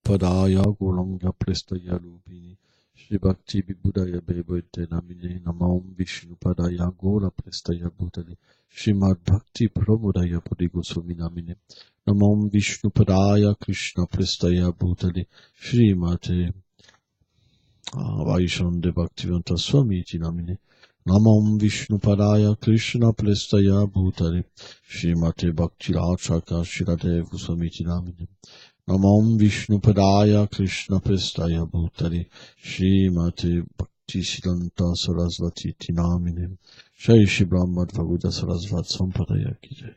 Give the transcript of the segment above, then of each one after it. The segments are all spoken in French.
Padaya Golanga Prestaya Lupini Shri Bhakti Vibhudaya Bhebete Namine Namam Vishnu Padaya Gola Prestaya Bhutale Srimad Bhakti Pramodaya Padigosomi Namine Namam Vishnu Padaya Krishna Prestaya Bhutale Srimate Vaishande Bhaktivedanta Swami Iti Namine Namam Vishnu Padaya Krishna Prestaya Bhutale Srimate Bhakti Rachaka Shirade Goswami Iti Namine Namam Vishnu Padaya Krishna Prestaya Bhutale Srimate Bhakti Siddhanta Sarasvati Iti Namine Jai Shri Brahma Bhagavata Sarasvat Sampadaya Ki Jai.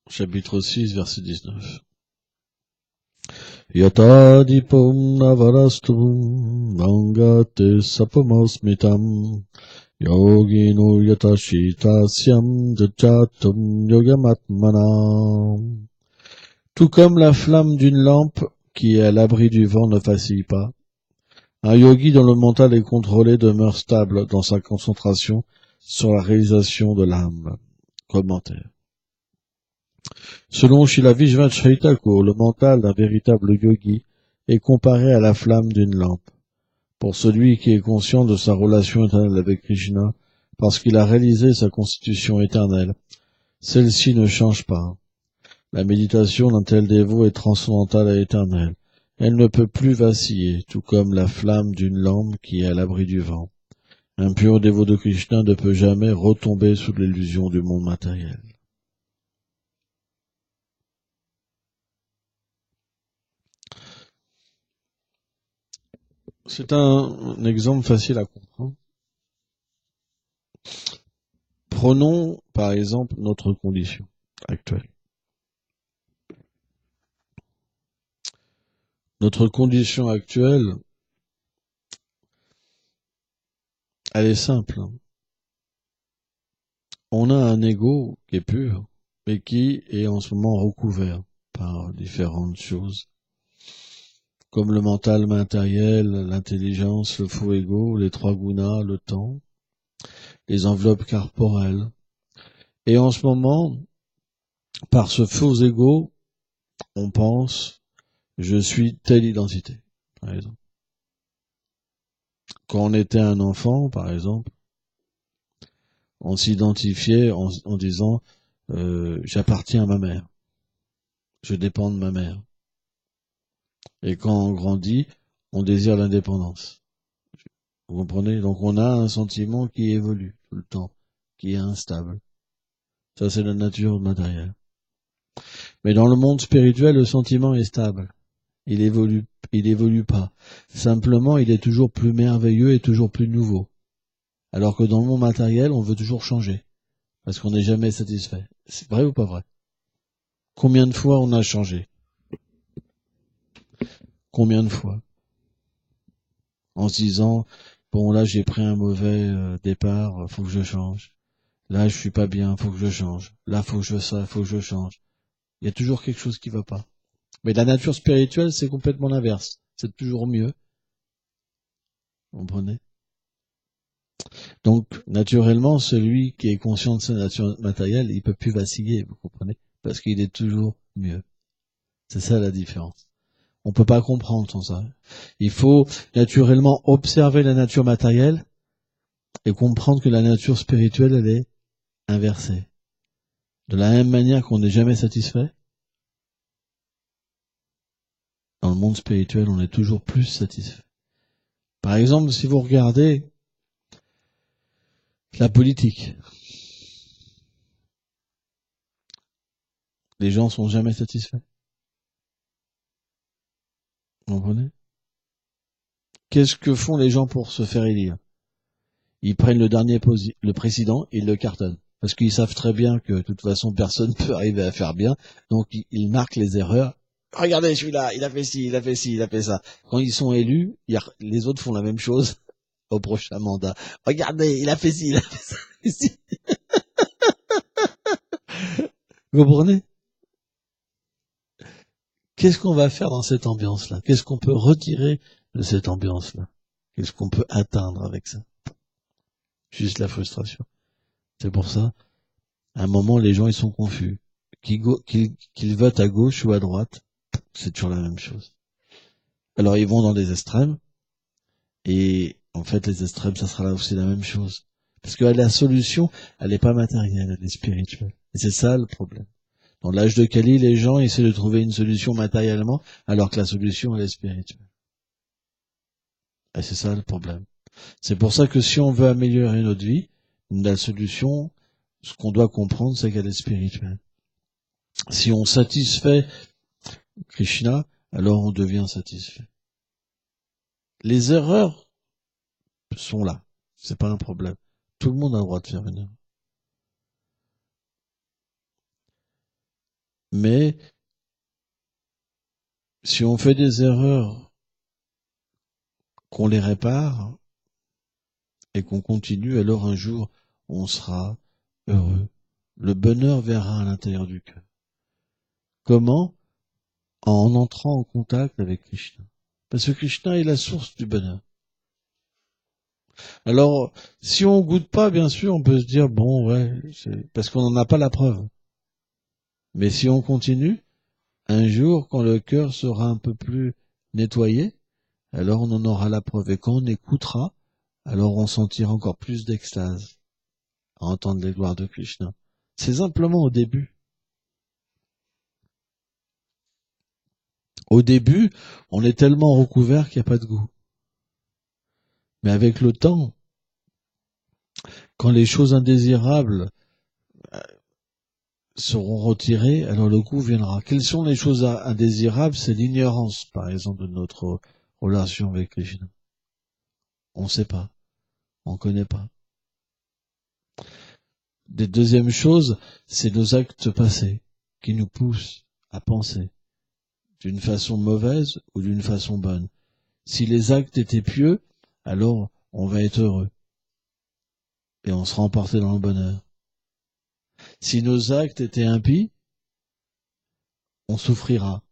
Chapitre 6, verset 19. Yata dipam navarastum vangate sapamosmitam yogino yata shitasyam jajatum yogamatmanam. Tout comme la flamme d'une lampe qui est à l'abri du vent ne vacille pas, un yogi dont le mental est contrôlé demeure stable dans sa concentration sur la réalisation de l'âme. Commentaire. Selon Srila Vishvanath Thakur, le mental d'un véritable yogi est comparé à la flamme d'une lampe. Pour celui qui est conscient de sa relation éternelle avec Krishna, parce qu'il a réalisé sa constitution éternelle, celle-ci ne change pas. La méditation d'un tel dévot est transcendantale et éternelle. Elle ne peut plus vaciller, tout comme la flamme d'une lampe qui est à l'abri du vent. Un pur dévot de Krishna ne peut jamais retomber sous l'illusion du monde matériel. C'est un exemple facile à comprendre. Prenons, par exemple, notre condition actuelle. Notre condition actuelle, elle est simple. On a un ego qui est pur, mais qui est en ce moment recouvert par différentes choses, comme le mental matériel, l'intelligence, le faux ego, les trois gunas, le temps, les enveloppes corporelles. Et en ce moment, par ce faux ego, on pense « je suis telle identité », par exemple. Quand on était un enfant, par exemple, on s'identifiait en disant j'appartiens à ma mère, je dépends de ma mère. Et quand on grandit, on désire l'indépendance. Vous comprenez? Donc on a un sentiment qui évolue tout le temps, qui est instable. Ça, c'est la nature matérielle. Mais dans le monde spirituel, le sentiment est stable. Il évolue pas. Simplement, il est toujours plus merveilleux et toujours plus nouveau. Alors que dans le monde matériel, on veut toujours changer. Parce qu'on n'est jamais satisfait. C'est vrai ou pas vrai? Combien de fois on a changé? Combien de fois? En se disant, bon là j'ai pris un mauvais départ, faut que je change. Là je suis pas bien, faut que je change. Là faut que je fasse ça, faut que je change. Il y a toujours quelque chose qui va pas. Mais la nature spirituelle, c'est complètement l'inverse. C'est toujours mieux. Vous comprenez? Donc, naturellement, celui qui est conscient de sa nature matérielle, il peut plus vaciller, vous comprenez? Parce qu'il est toujours mieux. C'est ça la différence. On peut pas comprendre sans ça. Il faut naturellement observer la nature matérielle et comprendre que la nature spirituelle, elle est inversée. De la même manière qu'on n'est jamais satisfait, dans le monde spirituel, on est toujours plus satisfait. Par exemple, si vous regardez la politique, les gens sont jamais satisfaits. Vous comprenez? Qu'est-ce que font les gens pour se faire élire? Ils prennent le président et ils le cartonnent. Parce qu'ils savent très bien que de toute façon personne ne peut arriver à faire bien. Donc ils marquent les erreurs. Regardez celui-là, il a fait ci, il a fait ci, il a fait ça. Quand ils sont élus, les autres font la même chose au prochain mandat. Regardez, il a fait ci, il a fait ça. Vous comprenez? Qu'est-ce qu'on va faire dans cette ambiance-là? Qu'est-ce qu'on peut retirer de cette ambiance-là? Qu'est-ce qu'on peut atteindre avec ça? Juste la frustration. C'est pour ça, à un moment, les gens, ils sont confus. Qu'ils votent à gauche ou à droite, c'est toujours la même chose. Alors, ils vont dans des extrêmes, et en fait, les extrêmes, ça sera là aussi la même chose. Parce que la solution, elle n'est pas matérielle, elle est spirituelle. Et c'est ça le problème. Dans l'âge de Kali, les gens essaient de trouver une solution matériellement, alors que la solution, elle est spirituelle. Et c'est ça le problème. C'est pour ça que si on veut améliorer notre vie, la solution, ce qu'on doit comprendre, c'est qu'elle est spirituelle. Si on satisfait Krishna, alors on devient satisfait. Les erreurs sont là. C'est pas un problème. Tout le monde a le droit de faire une erreur. Mais si on fait des erreurs, qu'on les répare et qu'on continue, alors un jour, on sera heureux. Le bonheur verra à l'intérieur du cœur. Comment? En entrant en contact avec Krishna. Parce que Krishna est la source du bonheur. Alors, si on goûte pas, bien sûr, on peut se dire, bon, ouais, parce qu'on n'en a pas la preuve. Mais si on continue, un jour, quand le cœur sera un peu plus nettoyé, alors on en aura la preuve. Et quand on écoutera, alors on sentira encore plus d'extase à entendre les gloires de Krishna. C'est simplement au début. Au début, on est tellement recouvert qu'il n'y a pas de goût. Mais avec le temps, quand les choses indésirables seront retirées, alors le goût viendra. Quelles sont les choses indésirables? C'est l'ignorance, par exemple, de notre relation avec Krishna. On ne sait pas, on ne connaît pas. Des deuxième chose, c'est nos actes passés qui nous poussent à penser d'une façon mauvaise ou d'une façon bonne. Si les actes étaient pieux, alors on va être heureux et on sera emporté dans le bonheur. Si nos actes étaient impies, on souffrira.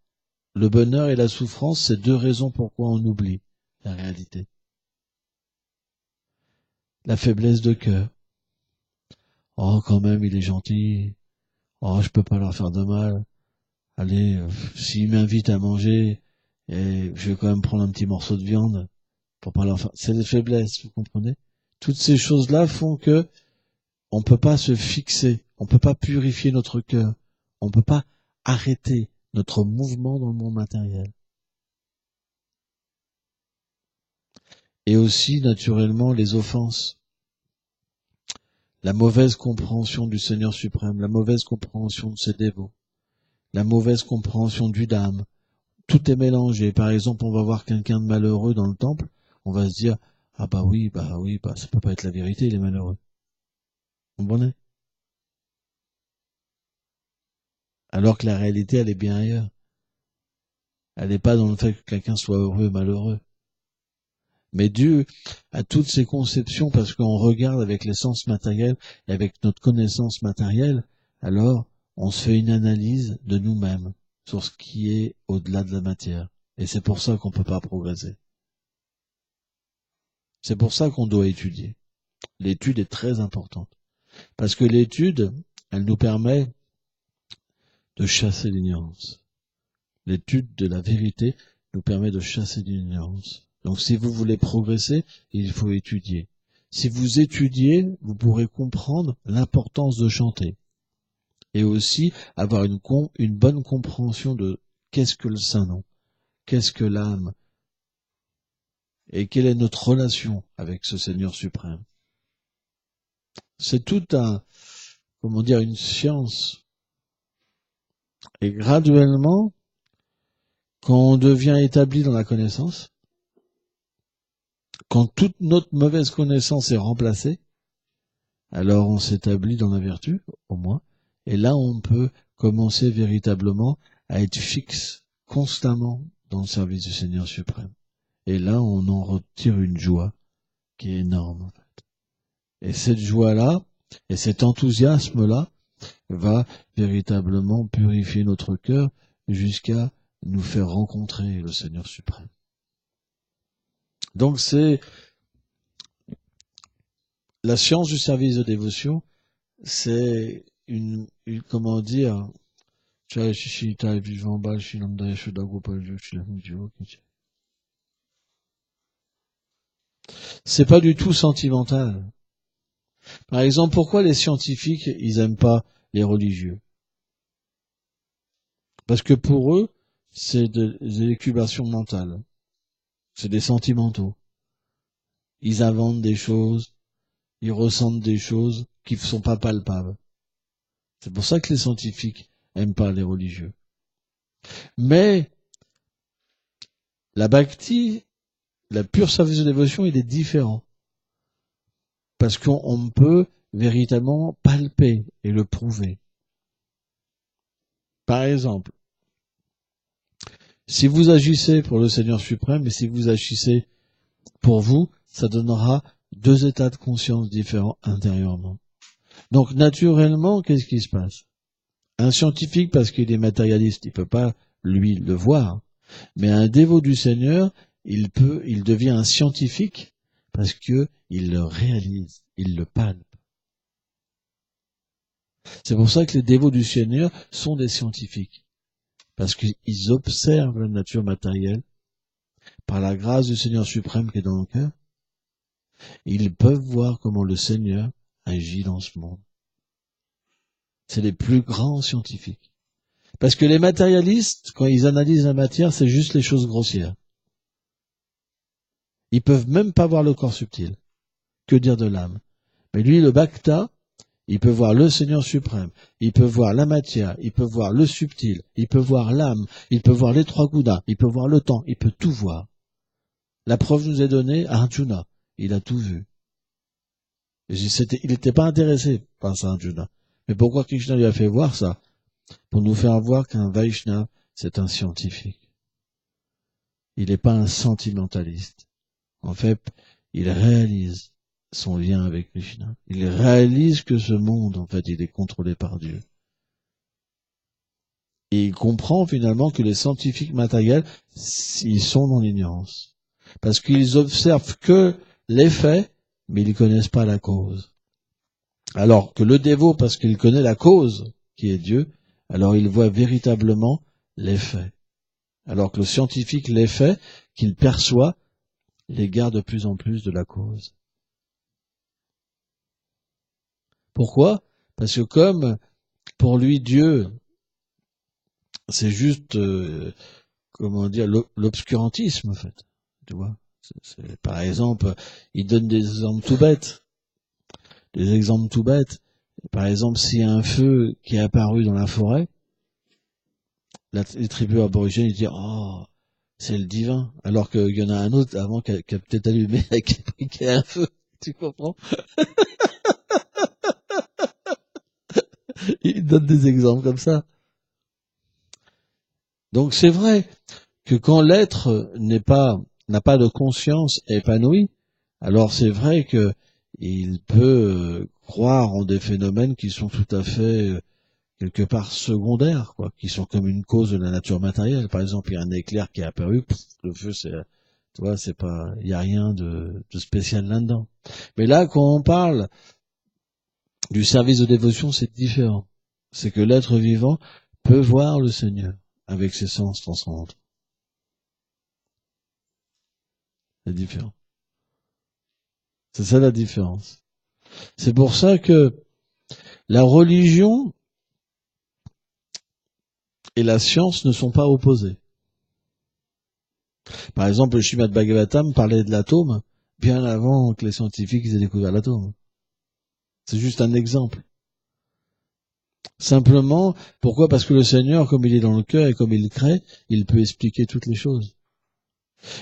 Le bonheur et la souffrance, c'est deux raisons pourquoi on oublie la réalité. La faiblesse de cœur. Oh, quand même, il est gentil. Oh, je peux pas leur faire de mal. Allez, s'ils m'invitent à manger, et je vais quand même prendre un petit morceau de viande pour pas leur faire. C'est des faiblesses, vous comprenez? Toutes ces choses-là font que on peut pas se fixer, on peut pas purifier notre cœur, on peut pas arrêter notre mouvement dans le monde matériel. Et aussi, naturellement, les offenses. La mauvaise compréhension du Seigneur suprême, la mauvaise compréhension de ses dévots, la mauvaise compréhension du Dhamma. Tout est mélangé. Par exemple, on va voir quelqu'un de malheureux dans le temple, on va se dire, ah bah oui, ça peut pas être la vérité, il est malheureux. Vous comprenez? Alors que la réalité, elle est bien ailleurs. Elle n'est pas dans le fait que quelqu'un soit heureux ou malheureux. Mais Dieu a toutes ces conceptions parce qu'on regarde avec les sens matériels et avec notre connaissance matérielle, alors on se fait une analyse de nous-mêmes sur ce qui est au-delà de la matière. Et c'est pour ça qu'on ne peut pas progresser. C'est pour ça qu'on doit étudier. L'étude est très importante. Parce que l'étude, elle nous permet de chasser l'ignorance. L'étude de la vérité nous permet de chasser l'ignorance. Donc si vous voulez progresser, il faut étudier. Si vous étudiez, vous pourrez comprendre l'importance de chanter. Et aussi avoir une bonne compréhension de qu'est-ce que le Saint-Nom, qu'est-ce que l'âme, et quelle est notre relation avec ce Seigneur suprême. C'est tout une science. Et graduellement, quand on devient établi dans la connaissance, quand toute notre mauvaise connaissance est remplacée, alors on s'établit dans la vertu, au moins, et là on peut commencer véritablement à être fixe constamment dans le service du Seigneur suprême. Et là on en retire une joie qui est énorme, en fait. Et cette joie-là, et cet enthousiasme-là, va véritablement purifier notre cœur jusqu'à nous faire rencontrer le Seigneur suprême. Donc c'est la science du service de dévotion, c'est comment dire, c'est pas du tout sentimental. Par exemple, pourquoi les scientifiques, ils aiment pas les religieux? Parce que pour eux, c'est des élucubrations mentales. C'est des sentimentaux. Ils inventent des choses, ils ressentent des choses qui ne sont pas palpables. C'est pour ça que les scientifiques aiment pas les religieux. Mais la bhakti, la pure service de dévotion, il est différent. Parce qu'on peut véritablement palper et le prouver. Par exemple, si vous agissez pour le Seigneur suprême et si vous agissez pour vous, ça donnera deux états de conscience différents intérieurement. Donc naturellement, qu'est-ce qui se passe? Un scientifique, parce qu'il est matérialiste, il peut pas, lui, le voir. Mais un dévot du Seigneur, il devient un scientifique parce que il le réalise, il le palpe. C'est pour ça que les dévots du Seigneur sont des scientifiques. Parce qu'ils observent la nature matérielle par la grâce du Seigneur suprême qui est dans le cœur. Ils peuvent voir comment le Seigneur agit dans ce monde. C'est les plus grands scientifiques. Parce que les matérialistes, quand ils analysent la matière, c'est juste les choses grossières. Ils peuvent même pas voir le corps subtil. Que dire de l'âme? Mais lui, le Bhakta, il peut voir le Seigneur suprême, il peut voir la matière, il peut voir le subtil, il peut voir l'âme, il peut voir les trois Gunas, il peut voir le temps, il peut tout voir. La preuve nous est donnée à Arjuna, il a tout vu. Il n'était pas intéressé par ça, Arjuna. Mais pourquoi Krishna lui a fait voir ça? Pour nous faire voir qu'un Vaishnava, c'est un scientifique. Il n'est pas un sentimentaliste. En fait, il réalise son lien avec Krishna. Il réalise que ce monde, en fait, il est contrôlé par Dieu. Et il comprend finalement que les scientifiques matériels, ils sont dans l'ignorance. Parce qu'ils observent que l'effet, mais ils ne connaissent pas la cause. Alors que le dévot, parce qu'il connaît la cause, qui est Dieu, alors il voit véritablement l'effet. Alors que le scientifique, l'effet qu'il perçoit, l'égare de plus en plus de la cause. Pourquoi? Parce que comme pour lui Dieu, c'est juste, comment dire, l'obscurantisme en fait. Tu vois? Par exemple, il donne des exemples tout bêtes. Des exemples tout bêtes. Par exemple, s'il y a un feu qui est apparu dans la forêt, les tribus aborigènes ils disent oh c'est le divin, alors qu'il y en a un autre avant qui a peut-être allumé qui a un feu. Tu comprends? Il donne des exemples comme ça. Donc c'est vrai que quand l'être n'a pas de conscience épanouie, alors c'est vrai que il peut croire en des phénomènes qui sont tout à fait quelque part secondaires, quoi, qui sont comme une cause de la nature matérielle. Par exemple, il y a un éclair qui est apparu, le feu, tu vois, c'est pas, il y a rien de spécial là-dedans. Mais là, quand on parle du service de dévotion, c'est différent. C'est que l'être vivant peut voir le Seigneur avec ses sens transcendants. C'est différent. C'est ça la différence. C'est pour ça que la religion et la science ne sont pas opposées. Par exemple, le Srimad Bhagavatam parlait de l'atome bien avant que les scientifiques aient découvert l'atome. C'est juste un exemple. Simplement, pourquoi? Parce que le Seigneur, comme il est dans le cœur et comme il crée, il peut expliquer toutes les choses.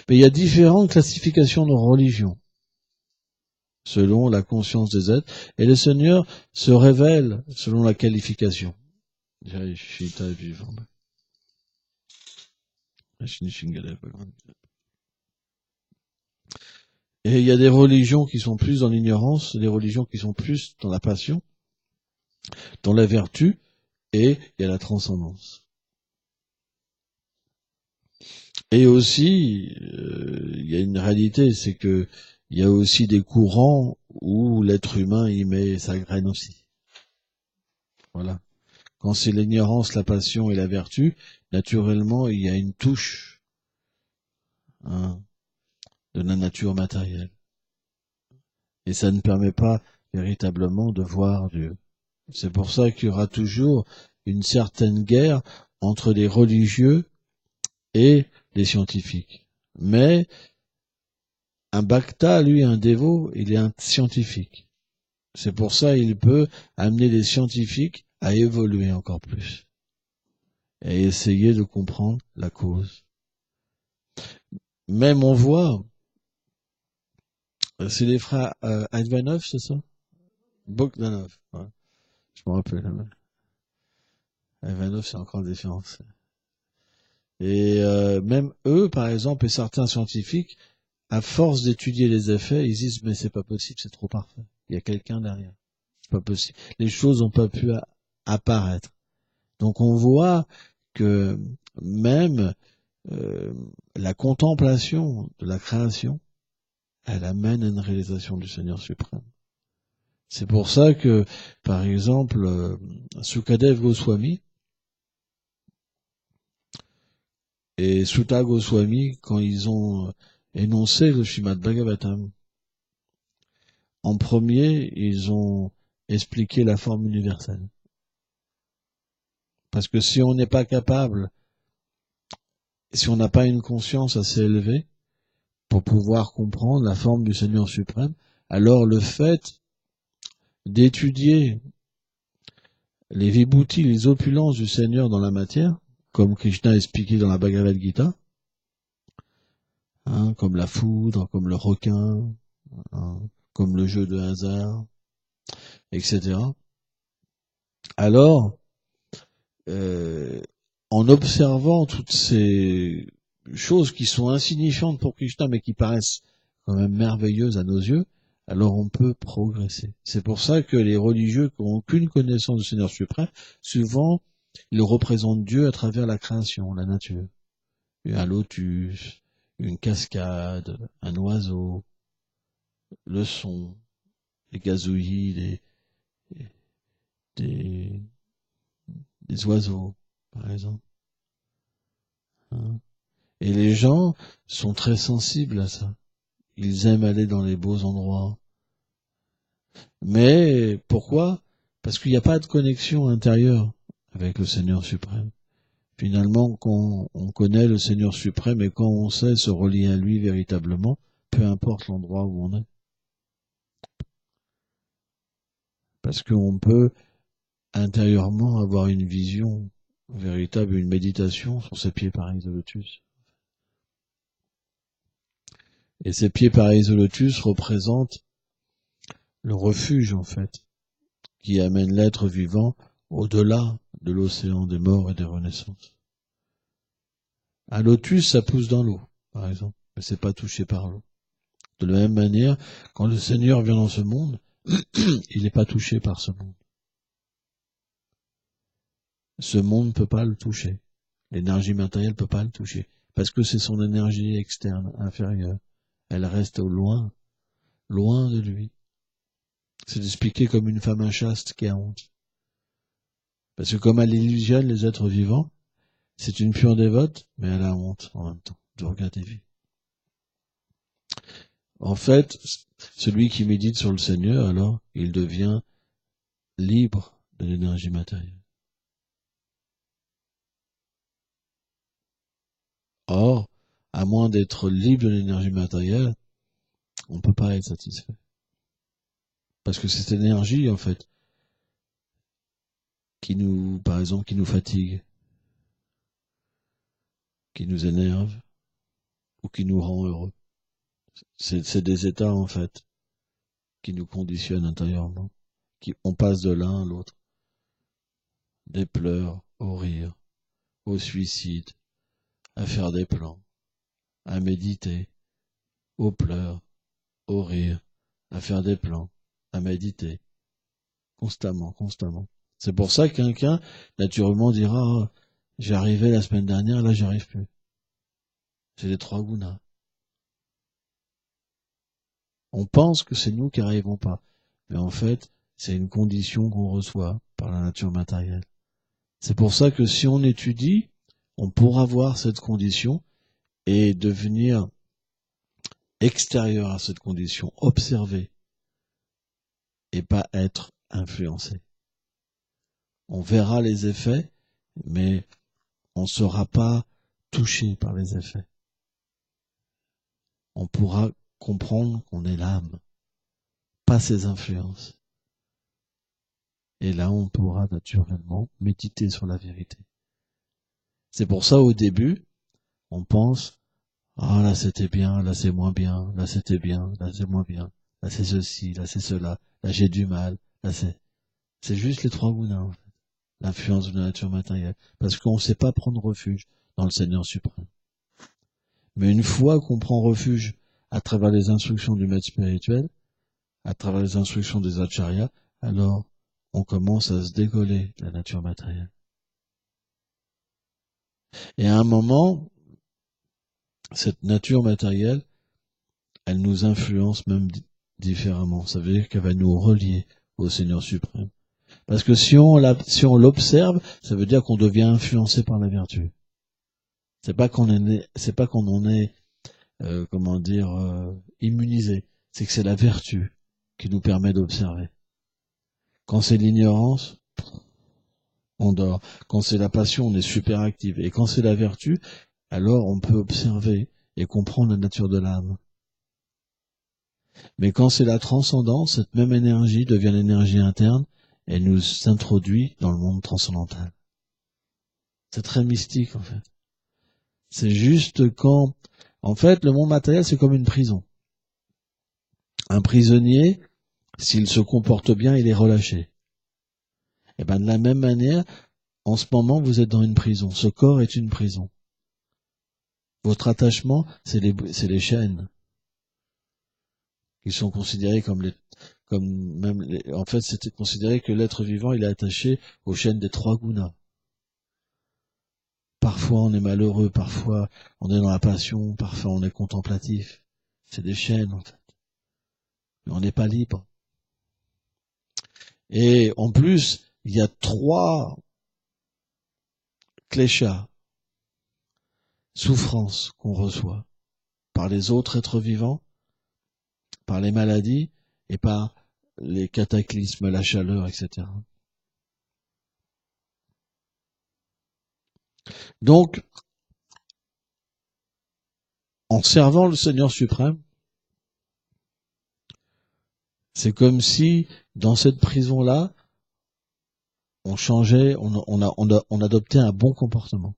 Mais il y a différentes classifications de religion, selon la conscience des êtres, et le Seigneur se révèle selon la qualification. Et il y a des religions qui sont plus dans l'ignorance, des religions qui sont plus dans la passion, dans la vertu, et il y a la transcendance. Et aussi, il y a une réalité, c'est que il y a aussi des courants où l'être humain y met sa graine aussi. Voilà. Quand c'est l'ignorance, la passion et la vertu, naturellement, il y a une touche, hein, de la nature matérielle. Et ça ne permet pas véritablement de voir Dieu. C'est pour ça qu'il y aura toujours une certaine guerre entre les religieux et les scientifiques. Mais un Bhakta, lui, un dévot, il est un scientifique. C'est pour ça qu'il peut amener les scientifiques à évoluer encore plus et essayer de comprendre la cause. Même on voit, c'est les frères Advanov, c'est ça? Bogdanov, ouais. Je me rappelle. Advanov, c'est encore différent. Et même eux, par exemple, et certains scientifiques, à force d'étudier les effets, ils disent mais c'est pas possible, c'est trop parfait. Il y a quelqu'un derrière. C'est pas possible. Les choses n'ont pas pu apparaître. Donc on voit que même la contemplation de la création, elle amène à une réalisation du Seigneur suprême. C'est pour ça que, par exemple, Sukadev Goswami et Sutta Goswami, quand ils ont énoncé le Srimad Bhagavatam, en premier, ils ont expliqué la forme universelle. Parce que si on n'est pas capable, si on n'a pas une conscience assez élevée pour pouvoir comprendre la forme du Seigneur suprême, alors le fait d'étudier les vibhutis, les opulences du Seigneur dans la matière, comme Krishna a expliqué dans la Bhagavad Gita, hein, comme la foudre, comme le requin, hein, comme le jeu de hasard, etc. Alors, en observant toutes ces choses qui sont insignifiantes pour Krishna, mais qui paraissent quand même merveilleuses à nos yeux, alors on peut progresser. C'est pour ça que les religieux qui n'ont aucune connaissance du Seigneur suprême, souvent, ils représentent Dieu à travers la création, la nature. Un lotus, une cascade, un oiseau, le son, les gazouillis, des, des oiseaux, par exemple. Hein. Et les gens sont très sensibles à ça. Ils aiment aller dans les beaux endroits. Mais pourquoi? Parce qu'il n'y a pas de connexion intérieure avec le Seigneur suprême. Finalement, quand on connaît le Seigneur suprême et quand on sait se relier à lui véritablement, peu importe l'endroit où on est. Parce qu'on peut intérieurement avoir une vision véritable, une méditation sur ces pieds pareils de lotus. Et ces pieds pareils de lotus représentent le refuge, en fait, qui amène l'être vivant au-delà de l'océan des morts et des renaissances. Un lotus, ça pousse dans l'eau, par exemple, mais c'est pas touché par l'eau. De la même manière, quand le Seigneur vient dans ce monde, il n'est pas touché par ce monde. Ce monde ne peut pas le toucher. L'énergie matérielle ne peut pas le toucher. Parce que c'est son énergie externe, inférieure. Elle reste au loin, loin de lui. C'est expliqué comme une femme inchaste qui a honte. Parce que comme elle illusionne les êtres vivants, c'est une pure dévote, mais elle a honte en même temps de regarder vie. En fait, celui qui médite sur le Seigneur, alors, il devient libre de l'énergie matérielle. Or, à moins d'être libre de l'énergie matérielle, on ne peut pas être satisfait. Parce que cette énergie, en fait, qui nous, par exemple, qui nous fatigue, qui nous énerve, ou qui nous rend heureux. C'est des états, en fait, qui nous conditionnent intérieurement. On passe de l'un à l'autre. Des pleurs au rire, au suicide, à faire des plans, à méditer, aux pleurs, au rire, à faire des plans, à méditer, constamment, constamment. C'est pour ça que quelqu'un, naturellement, dira, oh, j'ai arrivé la semaine dernière, là, j'y arrive plus. C'est les trois gunas. On pense que c'est nous qui n'arrivons pas. Mais en fait, c'est une condition qu'on reçoit par la nature matérielle. C'est pour ça que si on étudie, on pourra voir cette condition et devenir extérieur à cette condition, observer et pas être influencé. On verra les effets, mais on ne sera pas touché par les effets. On pourra comprendre qu'on est l'âme, pas ses influences. Et là, on pourra naturellement méditer sur la vérité. C'est pour ça, au début, on pense, ah là c'était bien, là c'est moins bien, là c'était bien, là c'est moins bien, là c'est ceci, là c'est cela, là j'ai du mal, là c'est juste les trois gunas, en fait. L'influence de la nature matérielle. Parce qu'on ne sait pas prendre refuge dans le Seigneur suprême. Mais une fois qu'on prend refuge à travers les instructions du maître spirituel, à travers les instructions des acharyas, alors on commence à se décoller de la nature matérielle. Et à un moment, cette nature matérielle, elle nous influence même différemment. Ça veut dire qu'elle va nous relier au Seigneur suprême. Parce que si on l'observe, ça veut dire qu'on devient influencé par la vertu. C'est pas qu'on en est, immunisé. C'est que c'est la vertu qui nous permet d'observer. Quand c'est l'ignorance, on dort. Quand c'est la passion, on est super actif. Et quand c'est la vertu, alors on peut observer et comprendre la nature de l'âme. Mais quand c'est la transcendance, cette même énergie devient l'énergie interne et nous introduit dans le monde transcendantal. C'est très mystique, en fait. C'est juste quand... En fait, le monde matériel, c'est comme une prison. Un prisonnier, s'il se comporte bien, il est relâché. Et ben de la même manière, en ce moment, vous êtes dans une prison. Ce corps est une prison. Votre attachement, c'est les chaînes qui sont considérées en fait, c'était considéré que l'être vivant, il est attaché aux chaînes des trois gunas. Parfois, on est malheureux, parfois, on est dans la passion, parfois, on est contemplatif. C'est des chaînes, en fait. Mais on n'est pas libre. Et en plus, il y a trois kleshas, souffrances qu'on reçoit par les autres êtres vivants, par les maladies et par les cataclysmes, la chaleur, etc. Donc, en servant le Seigneur suprême, c'est comme si, dans cette prison-là, on changeait, on adoptait un bon comportement.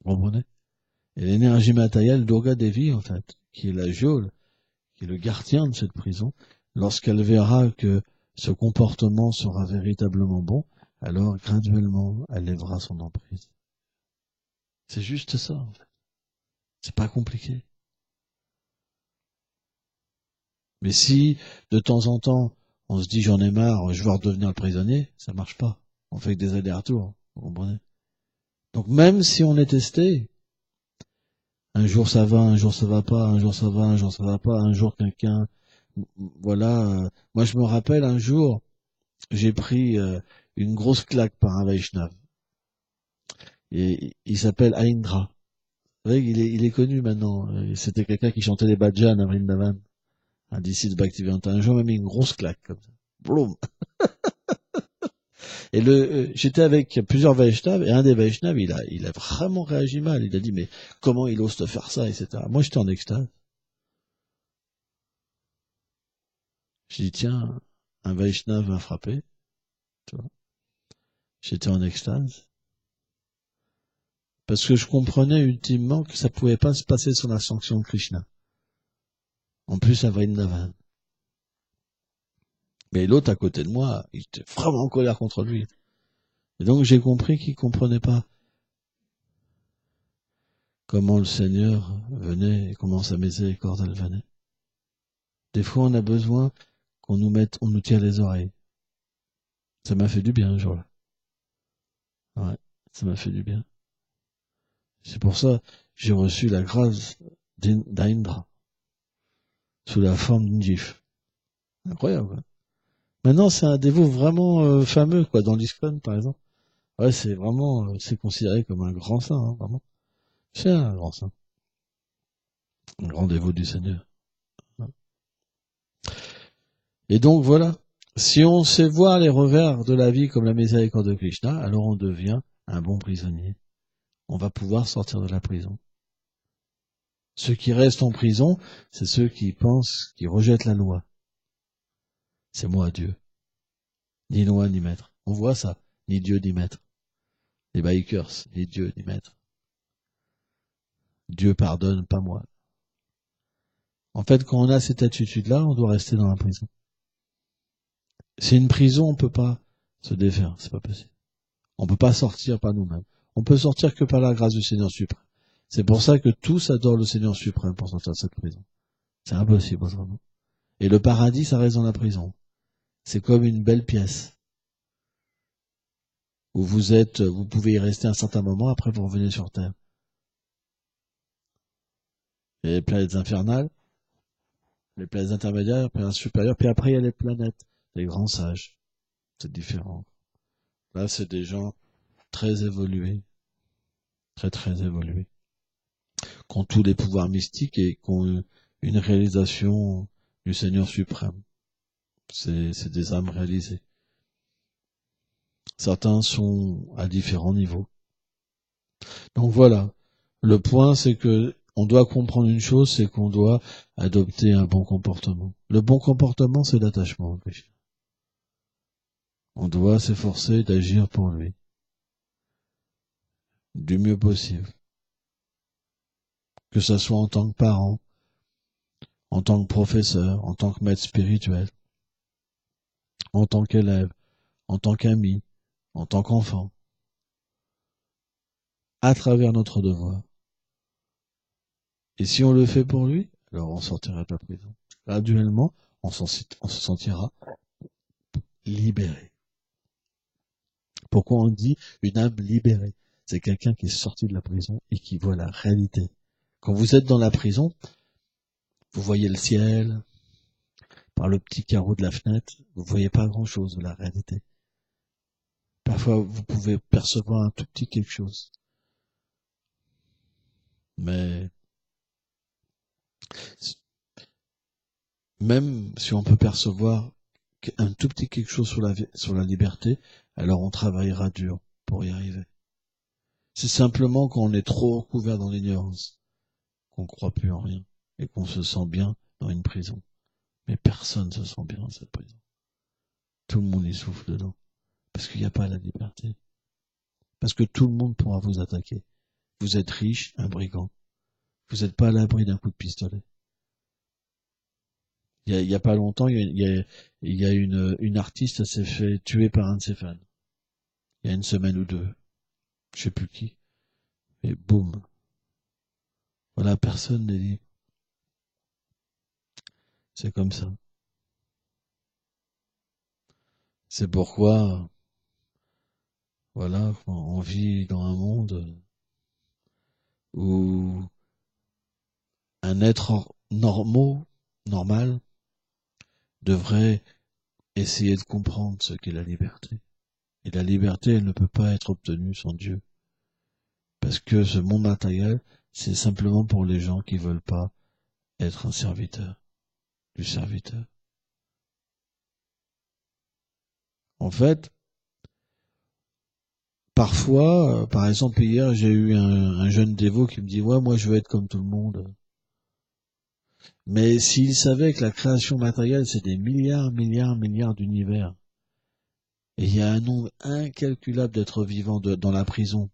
Vous comprenez? Et l'énergie matérielle d'Urga Devi, en fait, qui est la geôle, qui est le gardien de cette prison, lorsqu'elle verra que ce comportement sera véritablement bon, alors graduellement, elle lèvera son emprise. C'est juste ça, en fait. C'est pas compliqué. Mais si, de temps en temps, on se dit j'en ai marre, je veux redevenir le prisonnier, ça marche pas. On fait que des allers-retours, vous comprenez? Donc même si on est testé, un jour ça va, un jour ça va pas, un jour ça va, un jour ça va pas, un jour quelqu'un, voilà. Moi je me rappelle un jour, j'ai pris une grosse claque par un Vaishnav. Et il s'appelle Aindra. Vous voyez, il est connu maintenant. C'était quelqu'un qui chantait les bhajans à Vrindavan, un disciple de Bhaktivedanta. Un jour, il m'a mis une grosse claque comme ça. Bloum. Et j'étais avec plusieurs Vaishnavas, et un des Vaishnavas, il a vraiment réagi mal. Il a dit, mais comment il ose te faire ça, etc. Moi, j'étais en extase. J'ai dit, tiens, un Vaishnava m'a frappé. Tu vois. J'étais en extase. Parce que je comprenais ultimement que ça pouvait pas se passer sur la sanction de Krishna. En plus, à Vrindavan. Mais l'autre à côté de moi, il était vraiment en colère contre lui. Et donc j'ai compris qu'il comprenait pas comment le Seigneur venait et comment sa miséricorde elle venait. Des fois, on a besoin qu'on nous tire les oreilles. Ça m'a fait du bien, ce jour-là. Ouais, ça m'a fait du bien. C'est pour ça que j'ai reçu la grâce d'Indra sous la forme d'une gifle. Incroyable. Hein. Maintenant, c'est un dévot vraiment fameux, quoi, dans l'ISKCON, par exemple. Ouais, c'est vraiment, c'est considéré comme un grand saint, hein, vraiment. C'est un grand saint, un grand dévot du Seigneur. Et donc voilà, si on sait voir les revers de la vie comme la miséricorde de Krishna, alors on devient un bon prisonnier. On va pouvoir sortir de la prison. Ceux qui restent en prison, c'est ceux qui pensent, qui rejettent la loi. C'est moi Dieu. Ni loi ni maître. On voit ça. Ni Dieu ni maître. Les bikers, ni Dieu ni maître. Dieu pardonne, pas moi. En fait, quand on a cette attitude-là, on doit rester dans la prison. C'est une prison, on peut pas se défaire, c'est pas possible. On peut pas sortir par nous-mêmes. On peut sortir que par la grâce du Seigneur suprême. C'est pour ça que tous adorent le Seigneur suprême pour sortir de cette prison. C'est impossible autrement. Et le paradis, ça reste dans la prison. C'est comme une belle pièce où vous pouvez y rester un certain moment, après vous revenez sur terre. Il y a les planètes infernales, les planètes intermédiaires, les planètes supérieures, puis après il y a les planètes, les grands sages. C'est différent. Là, c'est des gens très évolués, très très évolués, qui ont tous les pouvoirs mystiques et qui ont une réalisation du Seigneur suprême. C'est des âmes réalisées. Certains sont à différents niveaux. Donc voilà. Le point, c'est que on doit comprendre une chose, c'est qu'on doit adopter un bon comportement. Le bon comportement, c'est l'attachement à Krishna. On doit s'efforcer d'agir pour lui. Du mieux possible. Que ça soit en tant que parent, en tant que professeur, en tant que maître spirituel, en tant qu'élève, en tant qu'ami, en tant qu'enfant, à travers notre devoir. Et si on le fait pour lui, alors on sortira de la prison. Graduellement, on se sentira libéré. Pourquoi on dit une âme libérée? C'est quelqu'un qui est sorti de la prison et qui voit la réalité. Quand vous êtes dans la prison, vous voyez le ciel, par le petit carreau de la fenêtre, vous voyez pas grand-chose de la réalité. Parfois, vous pouvez percevoir un tout petit quelque chose. Mais même si on peut percevoir un tout petit quelque chose sur la liberté, alors on travaillera dur pour y arriver. C'est simplement quand on est trop recouvert dans l'ignorance, qu'on croit plus en rien et qu'on se sent bien dans une prison. Mais personne ne se sent bien dans cette prison. Tout le monde y souffle dedans. Parce qu'il n'y a pas la liberté. Parce que tout le monde pourra vous attaquer. Vous êtes riche, un brigand. Vous n'êtes pas à l'abri d'un coup de pistolet. Il y a pas longtemps, il y a une artiste, elle s'est fait tuer par un de ses fans. Il y a une semaine ou deux. Je sais plus qui. Et boum. Voilà, personne n'est libre. C'est comme ça. C'est pourquoi, voilà, on vit dans un monde où un être normal, devrait essayer de comprendre ce qu'est la liberté. Et la liberté, elle ne peut pas être obtenue sans Dieu. Parce que ce monde matériel, c'est simplement pour les gens qui veulent pas être un serviteur, du serviteur. En fait, parfois, par exemple hier, j'ai eu un jeune dévot qui me dit « Ouais, moi je veux être comme tout le monde ». Mais s'il savait que la création matérielle, c'est des milliards d'univers, et il y a un nombre incalculable d'êtres vivants dans la prison,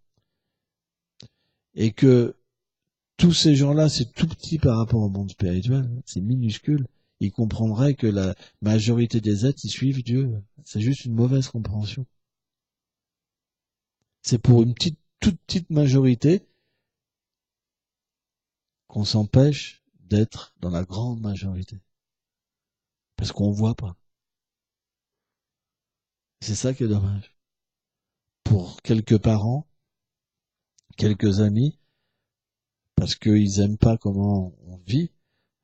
et que tous ces gens-là, c'est tout petit par rapport au monde spirituel, c'est minuscule, ils comprendraient que la majorité des êtres, ils suivent Dieu. C'est juste une mauvaise compréhension. C'est pour une toute petite majorité qu'on s'empêche d'être dans la grande majorité. Parce qu'on voit pas. C'est ça qui est dommage. Pour quelques parents, quelques amis, parce qu'ils aiment pas comment on vit,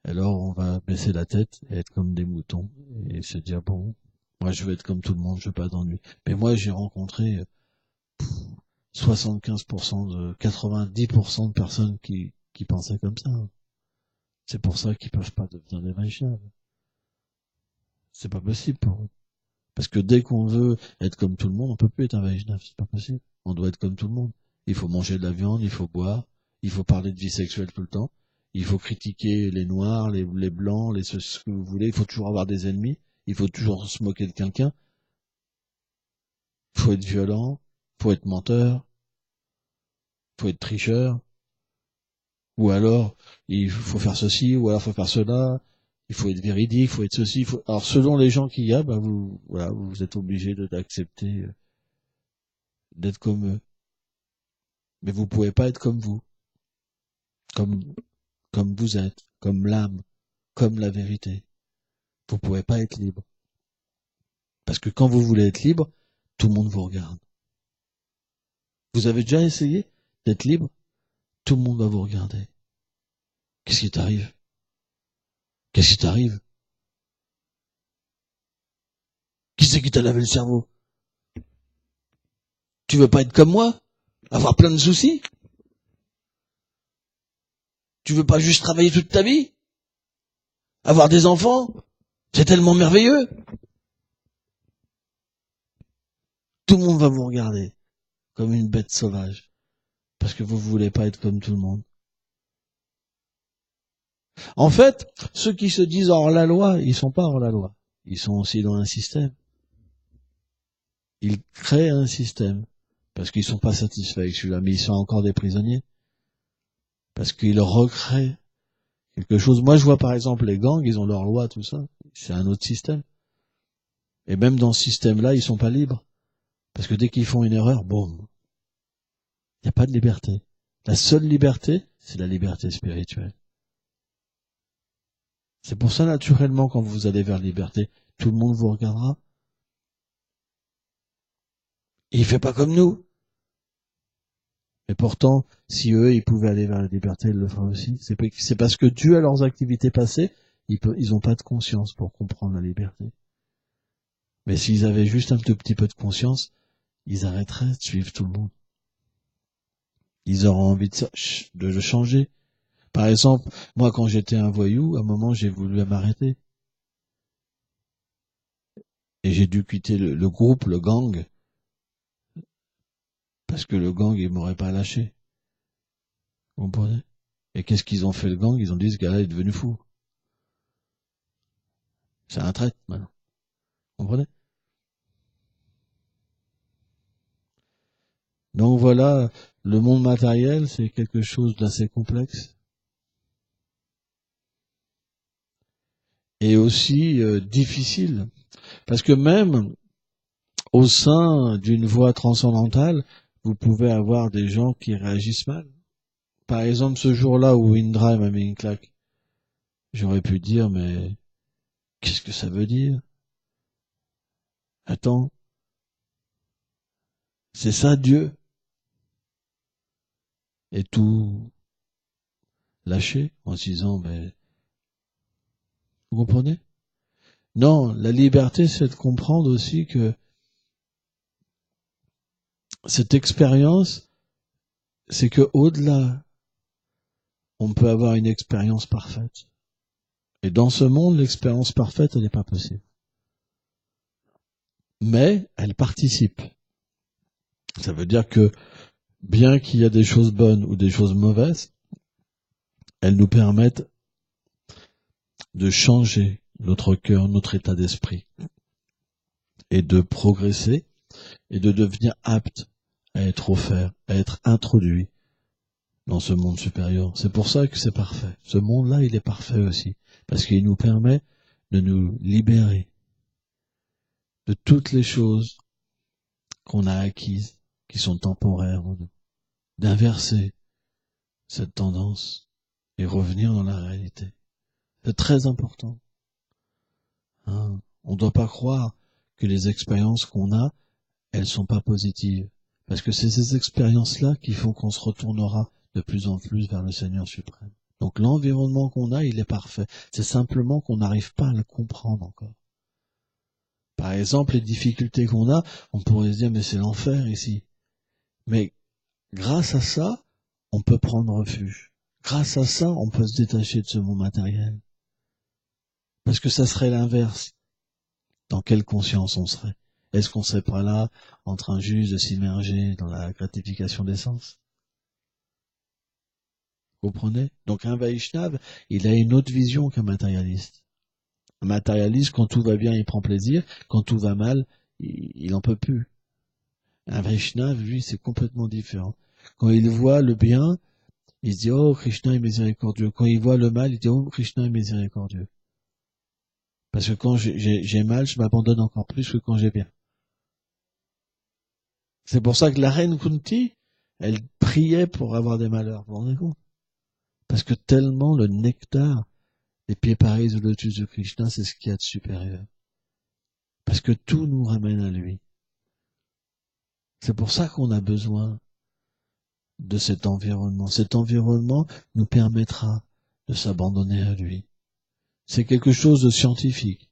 alors on va baisser la tête et être comme des moutons et se dire bon, moi je veux être comme tout le monde, je veux pas d'ennui. Mais moi j'ai rencontré 75% 90% de personnes qui pensaient comme ça. C'est pour ça qu'ils peuvent pas devenir des vaishnavas. C'est pas possible pour eux. Parce que dès qu'on veut être comme tout le monde, on peut plus être un vaishnava, c'est pas possible. On doit être comme tout le monde. Il faut manger de la viande, il faut boire, il faut parler de vie sexuelle tout le temps, il faut critiquer les noirs, les blancs, ce que vous voulez, il faut toujours avoir des ennemis, il faut toujours se moquer de quelqu'un, il faut être violent, il faut être menteur, il faut être tricheur, ou alors il faut faire ceci, ou alors il faut faire cela, il faut être véridique, il faut être ceci, alors selon les gens qu'il y a, vous êtes obligé d'accepter d'être comme eux. Mais vous pouvez pas être comme vous, comme, comme vous êtes, comme l'âme, comme la vérité. Vous pouvez pas être libre. Parce que quand vous voulez être libre, tout le monde vous regarde. Vous avez déjà essayé d'être libre? Tout le monde va vous regarder. Qu'est-ce qui t'arrive? Qu'est-ce qui t'arrive? Qui c'est qui t'a lavé le cerveau? Tu veux pas être comme moi? Avoir plein de soucis? Tu veux pas juste travailler toute ta vie? Avoir des enfants? C'est tellement merveilleux! Tout le monde va vous regarder comme une bête sauvage. Parce que vous voulez pas être comme tout le monde. En fait, ceux qui se disent hors la loi, ils sont pas hors la loi. Ils sont aussi dans un système. Ils créent un système. Parce qu'ils sont pas satisfaits avec celui-là, mais ils sont encore des prisonniers. Parce qu'ils recréent quelque chose. Moi, je vois par exemple les gangs, ils ont leur loi, tout ça. C'est un autre système. Et même dans ce système-là, ils sont pas libres. Parce que dès qu'ils font une erreur, boum. Il n'y a pas de liberté. La seule liberté, c'est la liberté spirituelle. C'est pour ça, naturellement, quand vous allez vers la liberté, tout le monde vous regardera. Et il fait pas comme nous. Et pourtant, si eux, ils pouvaient aller vers la liberté, ils le feraient aussi. C'est parce que dû à leurs activités passées, ils ont pas de conscience pour comprendre la liberté. Mais s'ils avaient juste un tout petit peu de conscience, ils arrêteraient de suivre tout le monde. Ils auraient envie de le changer. Par exemple, moi, quand j'étais un voyou, à un moment, j'ai voulu m'arrêter. Et j'ai dû quitter le groupe, le gang, parce que le gang, il m'aurait pas lâché. Vous comprenez? Et qu'est-ce qu'ils ont fait, le gang? Ils ont dit, ce gars-là est devenu fou. C'est un traître, maintenant. Vous comprenez? Donc voilà, le monde matériel, c'est quelque chose d'assez complexe. Et aussi difficile. Parce que même au sein d'une voie transcendantale, vous pouvez avoir des gens qui réagissent mal. Par exemple, ce jour-là où Indra m'a mis une claque, j'aurais pu dire, mais qu'est-ce que ça veut dire? Attends, c'est ça Dieu? Et tout lâcher en se disant, mais vous comprenez? Non, la liberté, c'est de comprendre aussi que cette expérience, c'est que au-delà, on peut avoir une expérience parfaite. Et dans ce monde, l'expérience parfaite, elle n'est pas possible. Mais elle participe. Ça veut dire que bien qu'il y a des choses bonnes ou des choses mauvaises, elles nous permettent de changer notre cœur, notre état d'esprit, et de progresser, et de devenir apte à être offert, à être introduit dans ce monde supérieur. C'est pour ça que c'est parfait. Ce monde-là, il est parfait aussi, parce qu'il nous permet de nous libérer de toutes les choses qu'on a acquises, qui sont temporaires, d'inverser cette tendance et revenir dans la réalité. C'est très important. Hein. On ne doit pas croire que les expériences qu'on a, elles sont pas positives. Parce que c'est ces expériences-là qui font qu'on se retournera de plus en plus vers le Seigneur suprême. Donc l'environnement qu'on a, il est parfait. C'est simplement qu'on n'arrive pas à le comprendre encore. Par exemple, les difficultés qu'on a, on pourrait se dire, mais c'est l'enfer ici. Mais grâce à ça, on peut prendre refuge. Grâce à ça, on peut se détacher de ce monde matériel. Parce que ça serait l'inverse. Dans quelle conscience on serait? Est-ce qu'on serait pas là, en train juste de s'immerger dans la gratification des sens? Vous comprenez? Donc un Vaishnav, il a une autre vision qu'un matérialiste. Un matérialiste, quand tout va bien, il prend plaisir. Quand tout va mal, il en peut plus. Un Vaishnav, lui, c'est complètement différent. Quand il voit le bien, il se dit, oh, Krishna est miséricordieux. Quand il voit le mal, il dit, oh, Krishna est miséricordieux. Parce que quand j'ai mal, je m'abandonne encore plus que quand j'ai bien. C'est pour ça que la reine Kunti, elle priait pour avoir des malheurs. Vous vous rendez compte? Parce que tellement le nectar des pieds pareils au lotus de Krishna, c'est ce qu'il y a de supérieur. Parce que tout nous ramène à lui. C'est pour ça qu'on a besoin de cet environnement. Cet environnement nous permettra de s'abandonner à lui. C'est quelque chose de scientifique.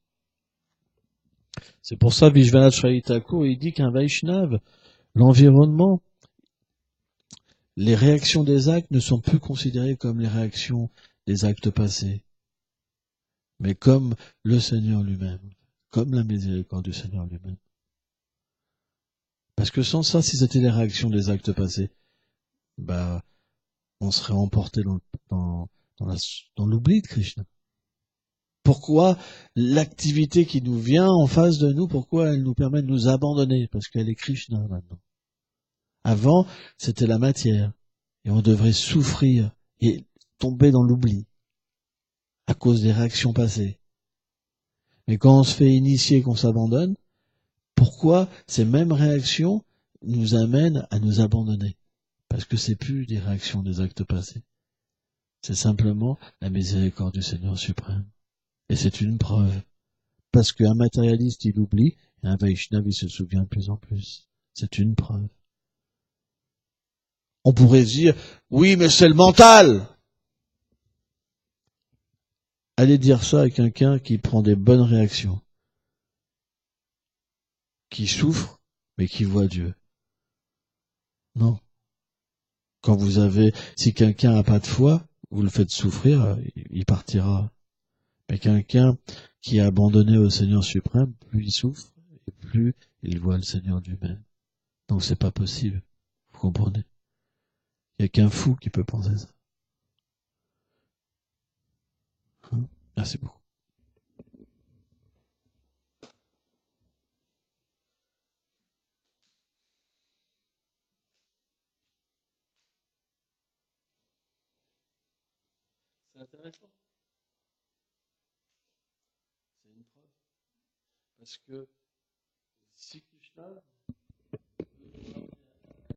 C'est pour ça Vishwanath Chaitanya Thakur, il dit qu'un Vaishnav, l'environnement, les réactions des actes ne sont plus considérées comme les réactions des actes passés, mais comme le Seigneur lui-même, comme la miséricorde du Seigneur lui-même. Parce que sans ça, si c'était les réactions des actes passés, bah, on serait emporté dans l'oubli de Krishna. Pourquoi l'activité qui nous vient en face de nous, pourquoi elle nous permet de nous abandonner? Parce qu'elle est Krishna maintenant. Avant, c'était la matière. Et on devrait souffrir et tomber dans l'oubli à cause des réactions passées. Mais quand on se fait initier, qu'on s'abandonne, pourquoi ces mêmes réactions nous amènent à nous abandonner? Parce que c'est plus des réactions des actes passés. C'est simplement la miséricorde du Seigneur suprême. Et c'est une preuve. Parce qu'un matérialiste, il oublie, et un Vaishnav, il se souvient de plus en plus. C'est une preuve. On pourrait dire, oui, mais c'est le mental. Allez dire ça à quelqu'un qui prend des bonnes réactions, qui souffre, mais qui voit Dieu. Non. Quand si quelqu'un n'a pas de foi, vous le faites souffrir, il partira. Mais quelqu'un qui est abandonné au Seigneur suprême, plus il souffre, et plus il voit le Seigneur lui-même. Donc c'est pas possible. Vous comprenez? Il n'y a qu'un fou qui peut penser ça. Merci beaucoup. C'est intéressant. C'est une preuve. Parce que si Krishna